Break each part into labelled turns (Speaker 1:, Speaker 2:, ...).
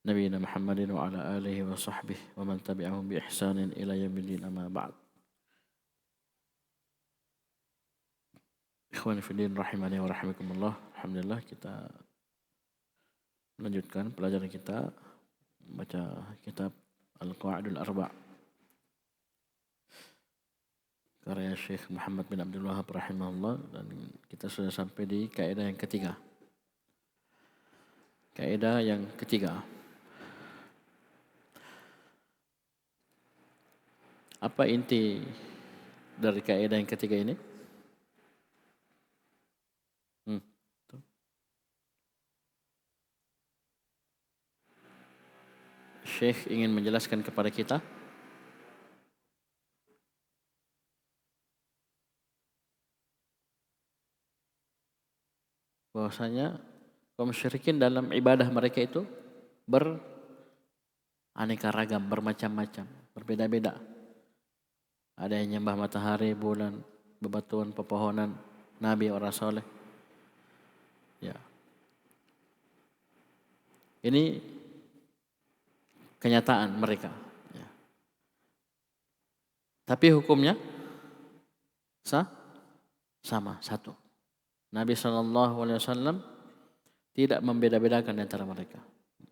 Speaker 1: nabiyina Muhammadin wa ala alihi wa sahbihi wa man tabi'ahum bi ihsanin ila yaumil amma ba'd. Ikhwani fillah rahimani wa rahimakumullah. Alhamdulillah kita melanjutkan pelajaran kita baca kitab Al-Qawaidul Arba' karya Syekh Muhammad bin Abdul Wahhab rahimahullah, dan kita sudah sampai di kaidah yang ketiga. Kaidah yang ketiga. Apa inti dari kaidah yang ketiga ini? Syekh ingin menjelaskan kepada kita bahwasanya kaum musyrikin dalam ibadah mereka itu beraneka ragam, bermacam-macam, berbeda-beda. Ada yang nyembah matahari, bulan, bebatuan, pepohonan, nabi, orang soleh. Ya. Ini kenyataan mereka. Ya. Tapi hukumnya sama, satu. Nabi SAW tidak membeda-bedakan di antara mereka.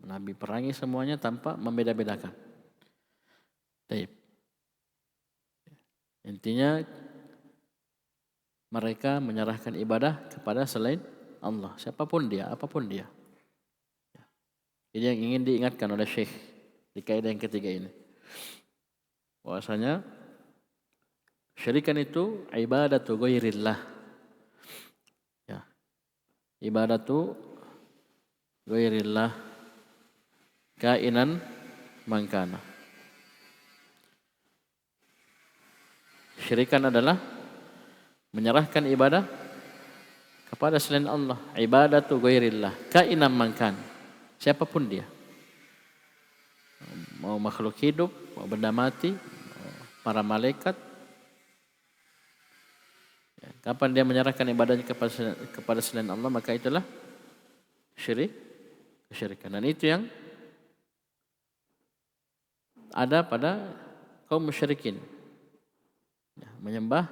Speaker 1: Nabi perangi semuanya tanpa membeda-bedakan. Baik. Intinya mereka menyerahkan ibadah kepada selain Allah, siapapun dia, apapun dia. Ini yang ingin diingatkan oleh Syekh di kaidah yang ketiga ini. Bahwasanya syirikan itu ibadatu ghairillah. Ya. Ibadatu ghairillah kainan mangkana. Syirikan adalah menyerahkan ibadah kepada selain Allah. Ibadatu ghairillah kainan mangkan. Siapapun dia. Mau makhluk hidup, mau benda mati, para malaikat. Ya, kapan dia menyerahkan ibadahnya kepada selain Allah, maka itulah kesyirikan. Dan itu yang ada pada kaum musyrikin. Ya, menyembah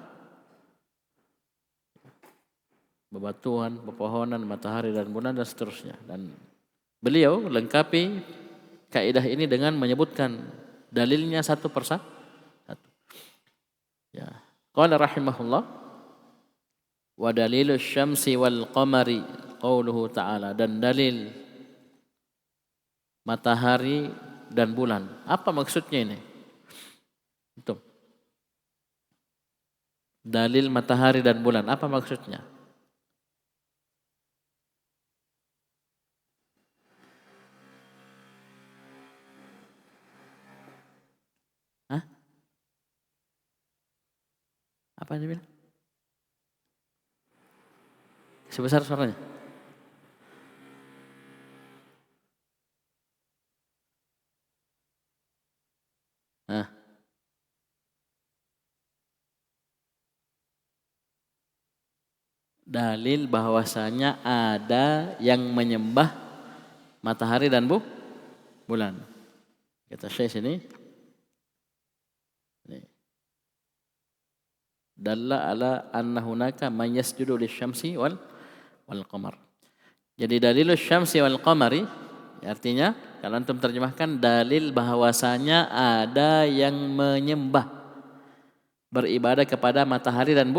Speaker 1: bebatuan, pepohonan, matahari dan bulan dan seterusnya. Dan beliau lengkapi kaidah ini dengan menyebutkan dalilnya satu persatu. Ya, qala rahimahullah wa dalilus syamsi wal qamari qauluhu ta'ala, dan dalil matahari dan bulan. Apa maksudnya ini? Itu. Dalil matahari dan bulan, apa maksudnya? Hah? Apa dia bilang? Sebesar suaranya. Nah. Dalil bahwasanya ada yang menyembah matahari dan bulan. Kata Syekh sini. Dalla ala anna hunaka man yasjudu lisyamsi wal qamar. Jadi dalilus syamsi wal qamari artinya kalau antum terjemahkan dalil bahwasanya ada yang menyembah, beribadah kepada matahari dan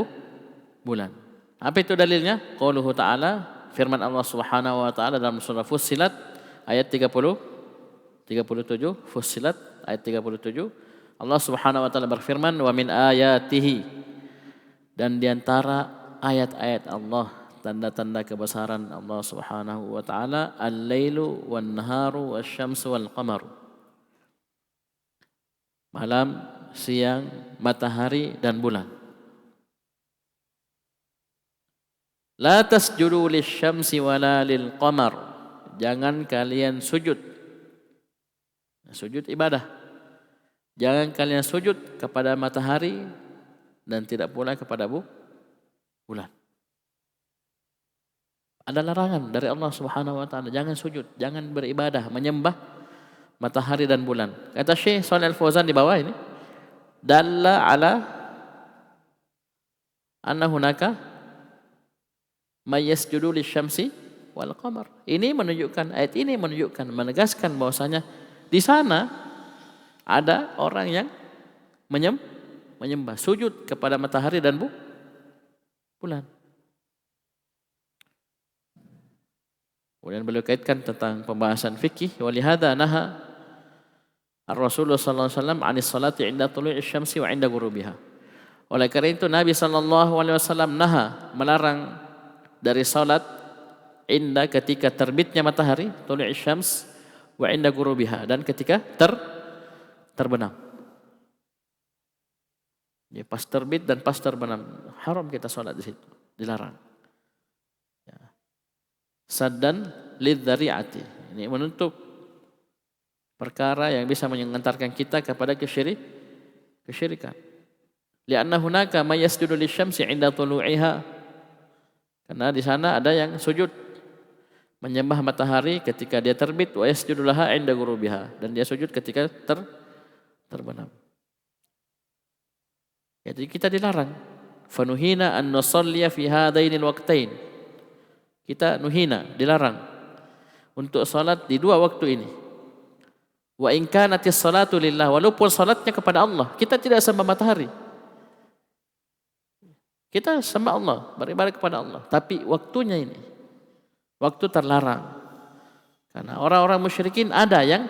Speaker 1: bulan. Apa itu dalilnya? Qauluhu ta'ala, firman Allah Subhanahu wa taala dalam surah Fussilat ayat 37, Fussilat ayat 37, Allah Subhanahu wa taala berfirman, wa min ayatihi, dan di antara ayat-ayat Allah, tanda-tanda kebesaran Allah Subhanahu wa taala, al-lailu wan naharu wasyamsu wal qamaru. Malam, siang, matahari dan bulan. La tasjudu lisyamsi wala lil qamar. Jangan kalian sujud. Sujud ibadah. Jangan kalian sujud kepada matahari dan tidak pula kepada bulan. Ada larangan dari Allah Subhanahu wa taala, jangan sujud, jangan beribadah, menyembah matahari dan bulan. Kata Syekh Shalih Al-Fauzan di bawah ini, dalla ala anna hunaka may yasjudu lisyamsi wal qamar. Ini menunjukkan, ayat ini menunjukkan, menegaskan bahwasanya di sana ada orang yang menyembah, sujud kepada matahari dan bulan. Kemudian beliau kaitkan tentang pembahasan fikih, walihada naha Rasulullah sallallahu alaihi wasallam 'anis salati 'inda tulu'i'isy syamsi wa 'inda ghurubiha. Oleh karena itu Nabi sallallahu alaihi wasallam melarang dari salat inda ketika terbitnya matahari, tulu'i'isy syams, wa 'inda ghurubiha, dan ketika terbenam. Ya, pas terbit dan pas terbenam haram kita salat di situ, dilarang. Ya. Saddan lidzari'ati. Ini menutup perkara yang bisa mengantarkan kita kepada kesyirikan. Li'anna hunaka may yasjudu lisyamsi 'inda tulu'iha. Karena di sana ada yang sujud menyembah matahari ketika dia terbit, wa yasjudu laha 'inda ghurubiha, dan dia sujud ketika terbenam. Jadi kita dilarang. Fanuhina an nusalliya fi hadainil waqtain. Kita dilarang untuk salat di dua waktu ini. Wa in kanatis salatu lillah, walaupun salatnya kepada Allah, kita tidak sembah matahari. Kita sembah Allah, beribadah kepada Allah, tapi waktunya ini waktu terlarang. Karena orang-orang musyrikin ada yang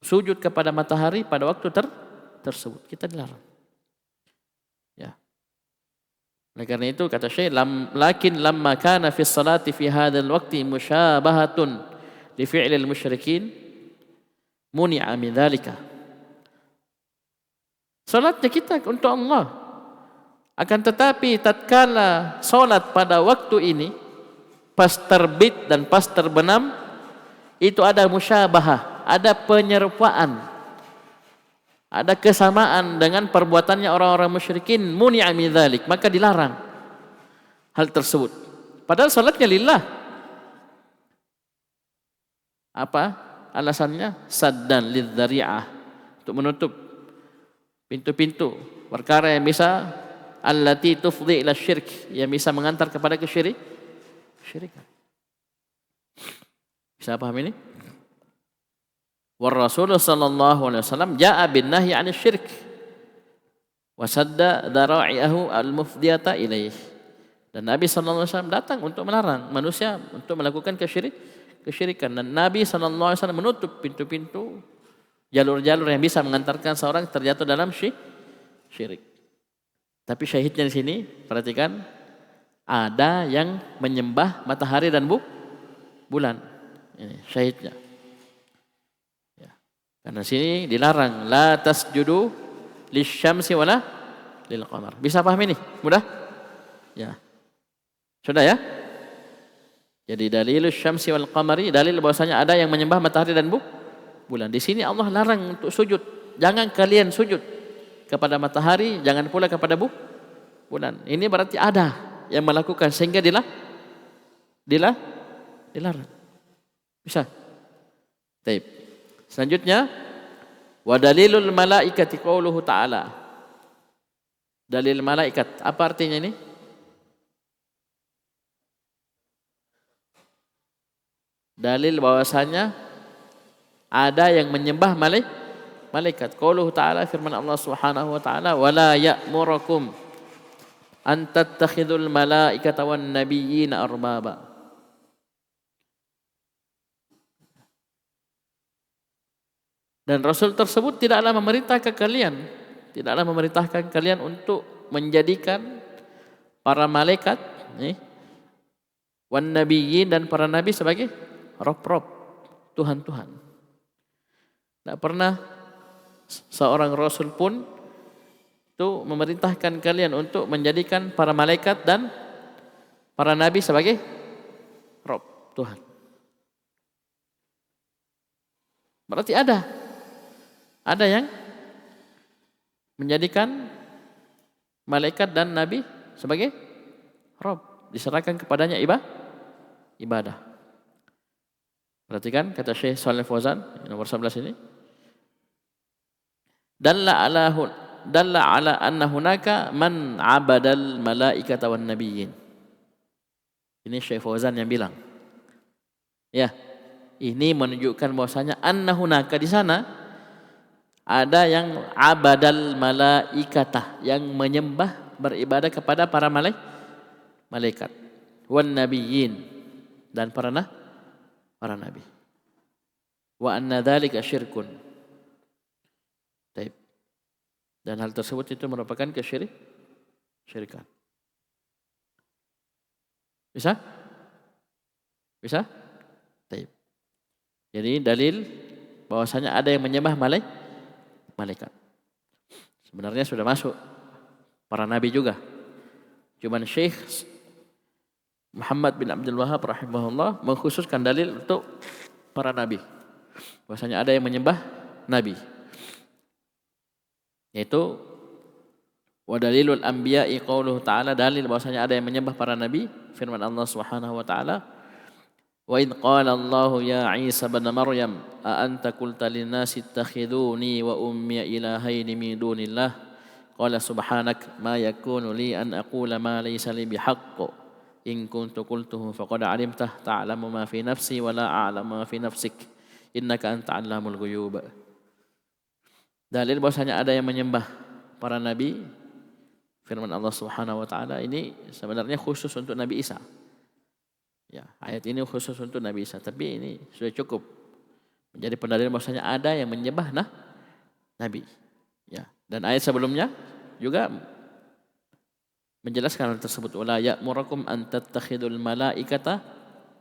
Speaker 1: sujud kepada matahari pada waktu tersebut. Kita dilarang. Ya. Oleh karena itu kata Syekh, lakin lamma kana fi salati fi hadzal waqti musyabahatun li fi'lil musyrikin muni'a min dzalika. Salatnya kita untuk Allah. Akan tetapi tatkala salat pada waktu ini pas terbit dan pas terbenam itu ada musyabahah, ada penyerupaan, ada kesamaan dengan perbuatannya orang-orang musyrikin, muni'a min dzalik, maka dilarang hal tersebut. Padahal salatnya lillah. Apa alasannya? Saddan lidzari'ah, untuk menutup pintu-pintu perkara yang bisa allati tufdhi ila syirk, yang bisa mengantar kepada kesyirikan. Bisa paham ini? War Rasulullah sallallahu alaihi wasallam jaa bin nahyi 'anil syirk wa sadda dzara'i'ahu al-mufdiyata ilaih. Dan Nabi sallallahu alaihi wasallam datang untuk melarang manusia untuk melakukan kesyirikan, dan Nabi sallallahu alaihi wasallam menutup pintu-pintu, jalur-jalur yang bisa mengantarkan seorang terjatuh dalam syirik. Tapi syahidnya di sini, perhatikan, ada yang menyembah matahari dan bulan. Ini syahidnya. Ya. Karena sini dilarang la tasjudu lisyamsi wala lil qamar. Bisa paham ini? Mudah? Ya. Sudah ya? Jadi dalilus syamsi wal qamari, dalil bahwasanya ada yang menyembah matahari dan bulan. Di sini Allah larang untuk sujud. Jangan kalian sujud kepada matahari, jangan pula kepada bulan. Ini berarti ada yang melakukan sehingga dilarang. Bisa. Baik. Selanjutnya, wa dalilul malaikati qauluhu ta'ala. Dalil malaikat, apa artinya ini? Dalil bahwasanya ada yang menyembah malaikat. Qauluhu ta'ala, firman Allah Subhanahu wa ta'ala, wala ya'murukum an tattakhidul malaikata wan nabiyyina arbaba. Dan Rasul tersebut tidaklah memerintahkan kalian untuk menjadikan para malaikat wan nabiyyin dan para nabi sebagai rob-rob, Tuhan-Tuhan. Tidak pernah seorang Rasul pun itu memerintahkan kalian untuk menjadikan para malaikat dan para nabi sebagai rob, Tuhan. Berarti ada yang menjadikan malaikat dan nabi sebagai rob, diserahkan kepadanya ibadah. Perhatikan kata Syekh Shalih Fauzan nomor 11 ini. Dalla ala anna hunaka man abadal malaikata wan nabiyyin. Ini Syekh Fauzan yang bilang. Ya, ini menunjukkan bahwasanya anna hunaka di sana ada yang abadal malaikata, yang menyembah beribadah kepada para malaikat wan nabiyyin dan para nabi. Wa anna dzalika syirkun. Baik. Dan hal tersebut itu merupakan kesyirikan. Bisa? Bisa? Baik. Jadi dalil bahwasanya ada yang menyembah malaikat. Sebenarnya sudah masuk para nabi juga. Cuman Syekh Muhammad bin Abdul Wahhab rahimahullah mengkhususkan dalil untuk para nabi. Bahwasanya ada yang menyembah nabi. Yaitu wa dalilul anbiya'i qauluhu ta'ala, dalil bahwasanya ada yang menyembah para nabi firman Allah Subhanahu wa taala, wa id qala Allah ya Isa ibn Maryam a anta qulta lin-nasi ittakhiduni wa ummi ilahaini min dunillah qala subhanak ma yakunu li an aqula ma laysa li bihaqq in kuntu qultuhu faqad 'alimtah ta'lamu ma fi nafsi wa la a'lamu ma fi nafsik innaka anta 'allamul ghuyub. Dalil bahwasanya ada yang menyembah para nabi firman Allah Subhanahu wa taala ini sebenarnya khusus untuk Nabi Isa. Ya, ayat ini khusus untuk Nabi Isa, tapi ini sudah cukup menjadi pendalilan bahwasanya ada yang menyembah nabi. Ya, dan ayat sebelumnya juga menjelaskan hal tersebut, wala ya'murukum an tattakhidul malaikata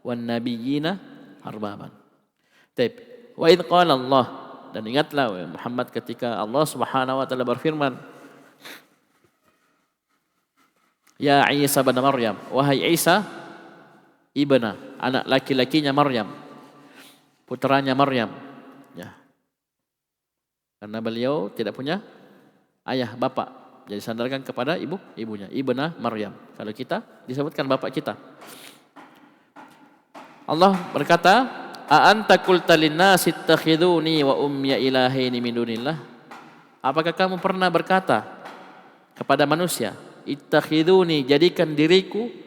Speaker 1: wan nabiyyina arbaban. Baik, wa id qala Allah, dan ingatlah Muhammad ketika Allah Subhanahu wa taala berfirman, ya Isa bin Maryam, wahai Isa ibna, anak laki-lakinya Maryam, putranya Maryam. Ya. Karena beliau tidak punya ayah bapak, jadi sandarkan kepada ibunya, ibna Maryam. Kalau kita disebutkan bapak kita. Allah berkata, a anta qulta lin-nasi ittakhiduni wa ummi ilahaini min dunillah. Apakah kamu pernah berkata kepada manusia, ittakhiduni, jadikan diriku,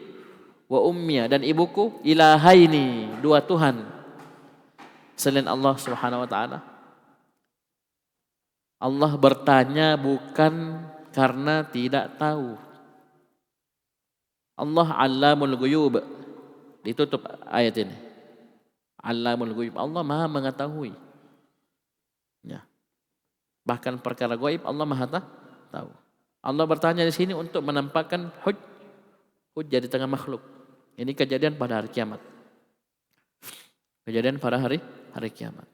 Speaker 1: wa ummi dan ibuku, ilahaini, dua Tuhan selain Allah Subhanahu wa taala? Allah bertanya bukan karena tidak tahu. Allah Allamul Ghuyub. Ditutup ayat ini. Allamul Ghuyub, Allah Maha mengetahui. Ya. Bahkan perkara gaib Allah Maha tahu. Allah bertanya di sini untuk menampakkan hujjah di tengah makhluk. Ini kejadian pada hari kiamat. Kejadian pada hari kiamat.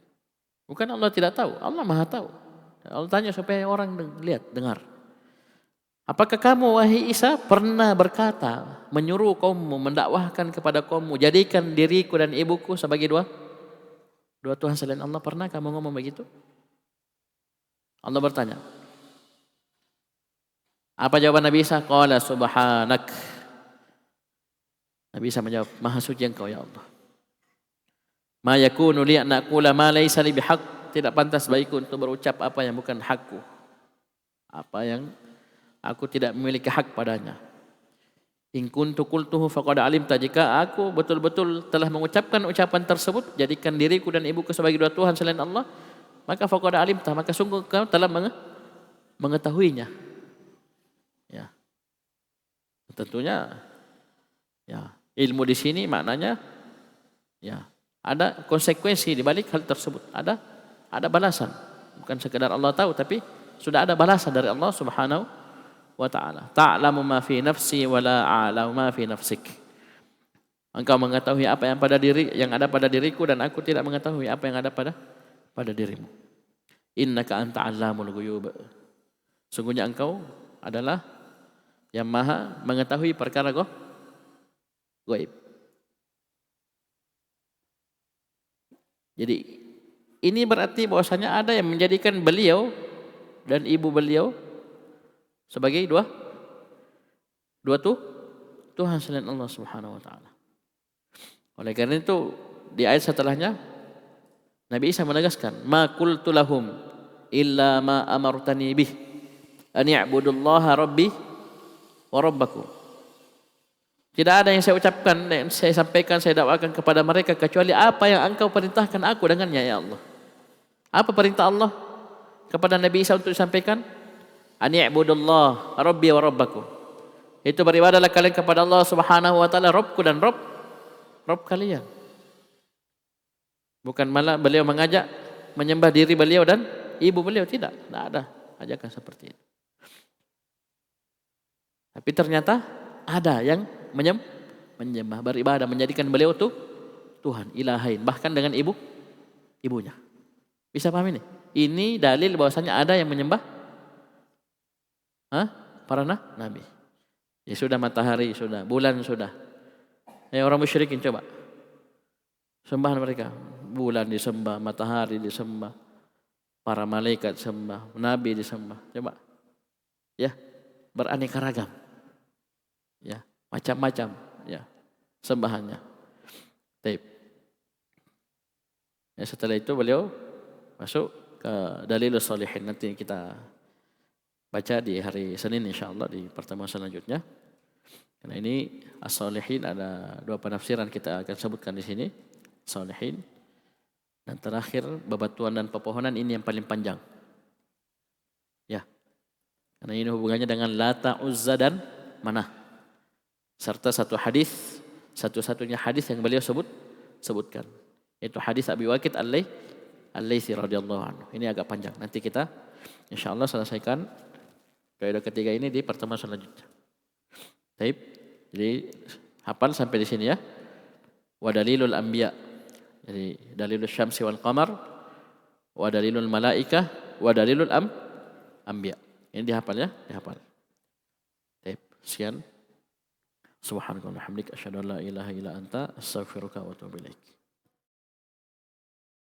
Speaker 1: Bukan Allah tidak tahu, Allah Maha tahu. Allah tanya supaya orang lihat, dengar. Apakah kamu wahai Isa pernah berkata, menyuruh kaummu, mendakwahkan kepada kaummu, jadikan diriku dan ibuku sebagai dua Tuhan selain Allah? Pernah kamu ngomong begitu? Allah bertanya. Apa jawaban Nabi Isa? Qala subhanak. Nabi Isa menjawab, Maha suci Engkau ya Allah. Ma yakunu li an aqula ma laysa li bihaq. Tidak pantas bagiku untuk berucap apa yang bukan hakku. Apa yang aku tidak memiliki hak padanya. In kuntu qultuhu faqad alimta, jika aku betul-betul telah mengucapkan ucapan tersebut, jadikan diriku dan ibuku sebagai dua Tuhan selain Allah, maka faqad alimta, maka sungguh kau telah mengetahuinya. Ya. Tentunya ya, ilmu di sini maknanya ya, ada konsekuensi di balik hal tersebut, ada balasan. Bukan sekedar Allah tahu, tapi sudah ada balasan dari Allah Subhanahu wa ta'ala. Ta'lamu ma fi nafsi wa la a'lamu ma fi nafsik. Engkau mengetahui apa yang ada pada diriku, dan aku tidak mengetahui apa yang ada pada dirimu. Innaka anta 'allamul ghuyub. Sungguhnya engkau adalah yang Maha mengetahui perkara gaib. Jadi ini berarti bahwasanya ada yang menjadikan beliau dan ibu beliau sebagai dua Tuhan selain Allah Subhanahu wa taala. Oleh karena itu di ayat setelahnya Nabi Isa menegaskan, "Ma qultu lahum illa ma amartani bih an ya'budullaha rabbi wa rabbakum." Tidak ada yang saya ucapkan, yang saya sampaikan, saya dakwakan kepada mereka kecuali apa yang engkau perintahkan aku dengannya ya Allah. Apa perintah Allah kepada Nabi Isa untuk disampaikan? An ya'budullaha rabbi wa rabbakum. Itu beribadahlah kalian kepada Allah Subhanahu wa taala, Rabbku dan Rabb kalian. Bukan malah beliau mengajak menyembah diri beliau dan ibu beliau, tidak ada ajakan seperti itu. Tapi ternyata ada yang menyembah, beribadah, menjadikan beliau tuh Tuhan, ilahain, bahkan dengan ibunya. Bisa paham ini? Ini dalil bahwasanya ada yang menyembah para nabi. Ya sudah, matahari sudah, bulan sudah. Orang musyrikin coba sembahan mereka, bulan disembah, matahari disembah, para malaikat sembah, nabi disembah. Coba, ya, beraneka ragam, ya, macam-macam, ya, sembahannya. Taib. Ya, setelah itu beliau masuk ke Dalilus Shalihin. Nanti kita baca di hari Senin insyaallah di pertemuan selanjutnya. Karena ini As-Shalihin ada dua penafsiran kita akan sebutkan di sini. Shalihin dan terakhir bebatuan dan pepohonan, ini yang paling panjang. Ya. Karena ini hubungannya dengan Lata, Uzza dan Manah. Serta satu hadis, satu-satunya hadis yang beliau sebutkan. Itu hadis Abi Waqid Al-Laitsi radhiyallahu anhu. Ini agak panjang. Nanti kita insyaallah selesaikan kaidah ketiga ini di pertemuan selanjutnya. Baik. Jadi hafal sampai di sini ya. Wa dalilul anbiya. Jadi dalilul syamsi wal qamar, wa dalilul malaikah, wa dalilul anbiya. Ini dihafal ya, dihafal. Baik, sekian. Subhanakallahumma wa bihamdika asyhadu an la ilaha illa anta astaghfiruka wa atubu ilaik.